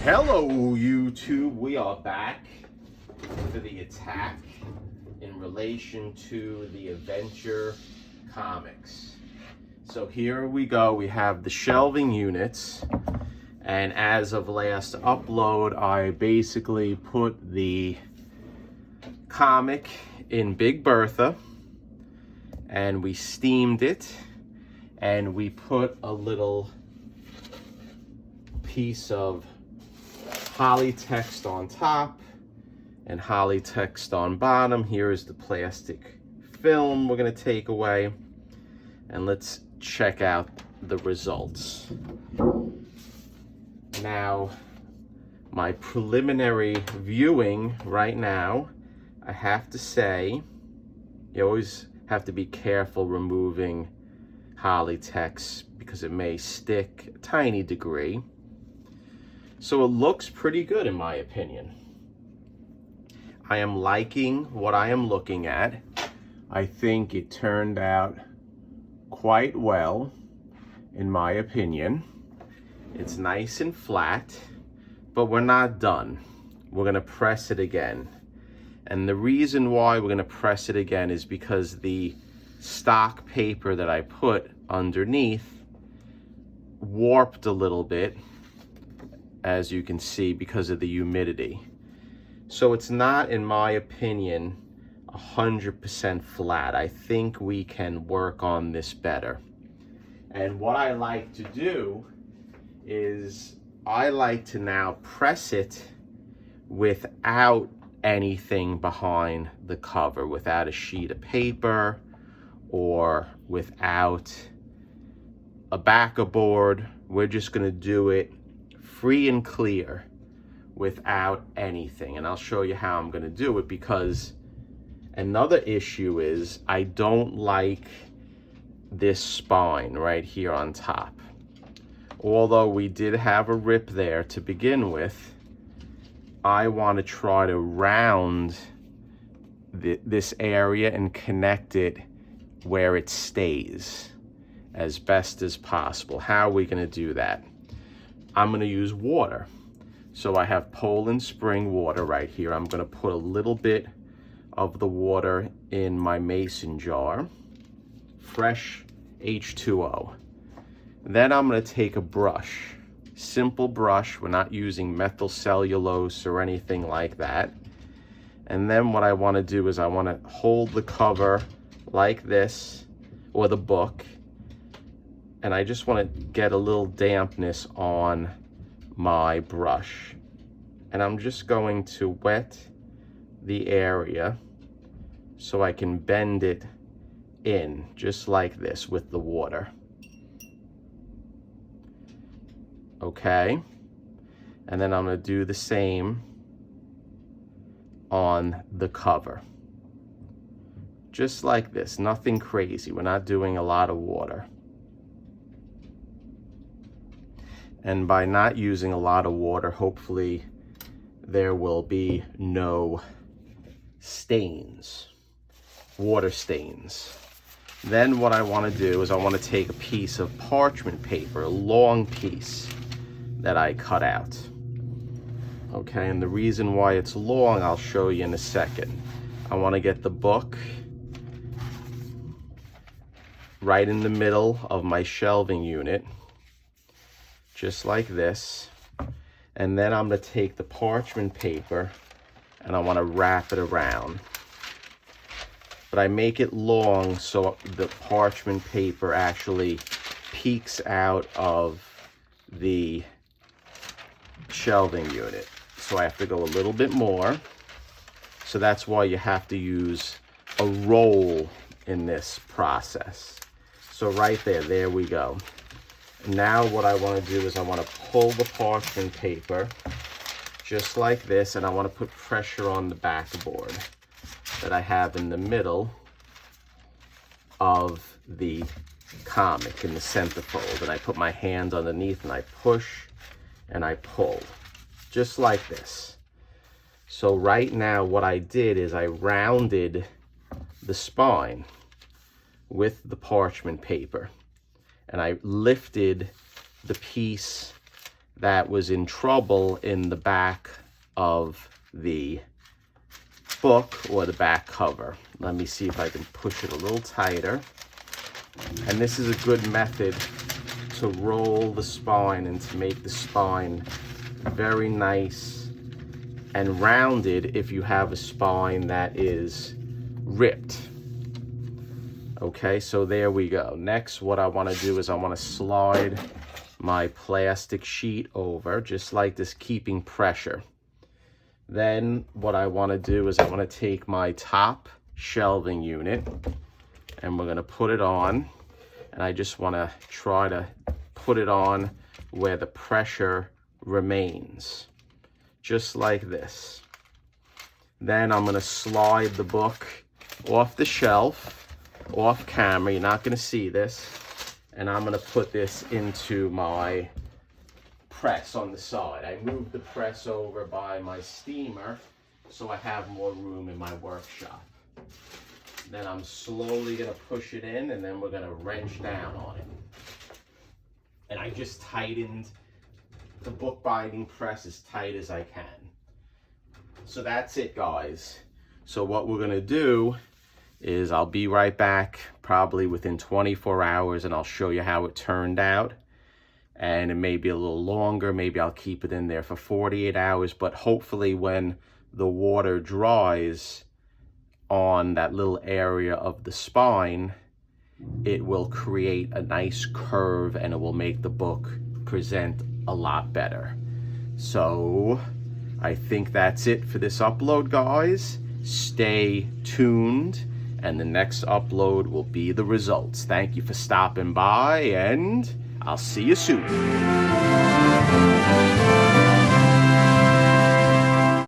Hello YouTube, we are back for the attack in relation to the Adventure comics. So here we go, we have the shelving units, and as of last upload I basically put the comic in Big Bertha and we steamed it and we put a little piece of Holly text on top and Holly text on bottom. Here is the plastic film we're going to take away, and let's check out the results. Now, my preliminary viewing right now, I have to say, you always have to be careful removing Holly text because it may stick a tiny degree. So it looks pretty good in my opinion. I am liking what I am looking at. I think it turned out quite well in my opinion. It's nice and flat, but we're not done. We're gonna press it again. And the reason why we're gonna press it again is because the stock paper that I put underneath warped a little bit, as you can see, because of the humidity. So it's not, in my opinion, 100% flat. I think we can work on this better. And what I like to do is I like to now press it without anything behind the cover, without a sheet of paper or without a backer board. We're just gonna do it free and clear without anything, and I'll show you how I'm going to do it, because another issue is I don't like this spine right here on top. Although we did have a rip there to begin with, I want to try to round this area and connect it where it stays as best as possible. How are we going to do that? I'm going to use water. So I have Poland Spring water right here. I'm going to put a little bit of the water in my mason jar. Fresh H2O. Then I'm going to take a brush. Simple brush. We're not using methyl cellulose or anything like that. And then what I want to do is I want to hold the cover like this, or the book, and I just want to get a little dampness on my brush. And I'm just going to wet the area so I can bend it in, just like this with the water. Okay? And then I'm going to do the same on the cover. Just like this, nothing crazy. We're not doing a lot of water. And by not using a lot of water, hopefully there will be no stains, water stains. Then what I want to do is I want to take a piece of parchment paper, a long piece that I cut out. Okay, and the reason why it's long, I'll show you in a second. I want to get the book right in the middle of my shelving unit, just like this. And then I'm going to take the parchment paper and I want to wrap it around. But I make it long so the parchment paper actually peeks out of the shelving unit. So I have to go a little bit more. So that's why you have to use a roll in this process. So right there we go. Now what I want to do is I want to pull the parchment paper just like this, and I want to put pressure on the backboard that I have in the middle of the comic in the centerfold, and I put my hand underneath and I push and I pull just like this. So right now what I did is I rounded the spine with the parchment paper, and I lifted the piece that was in trouble in the back of the book or the back cover. Let me see if I can push it a little tighter. And this is a good method to roll the spine and to make the spine very nice and rounded if you have a spine that is ripped. Okay, so there we go. Next, what I want to do is I want to slide my plastic sheet over, just like this, keeping pressure. Then what I want to do is I want to take my top shelving unit and we're going to put it on, and I just want to try to put it on where the pressure remains, just like this. Then I'm going to slide the book off the shelf, off camera. You're not going to see this. And I'm going to put this into my press on the side. I moved the press over by my steamer so I have more room in my workshop. Then I'm slowly going to push it in, and then we're going to wrench down on it. And I just tightened the bookbinding press as tight as I can. So that's it, guys. So what we're going to do is I'll be right back probably within 24 hours, and I'll show you how it turned out. And it may be a little longer. Maybe I'll keep it in there for 48 hours. But hopefully when the water dries on that little area of the spine, it will create a nice curve and it will make the book present a lot better. So I think that's it for this upload, guys. Stay tuned, and the next upload will be the results. Thank you for stopping by, and I'll see you soon.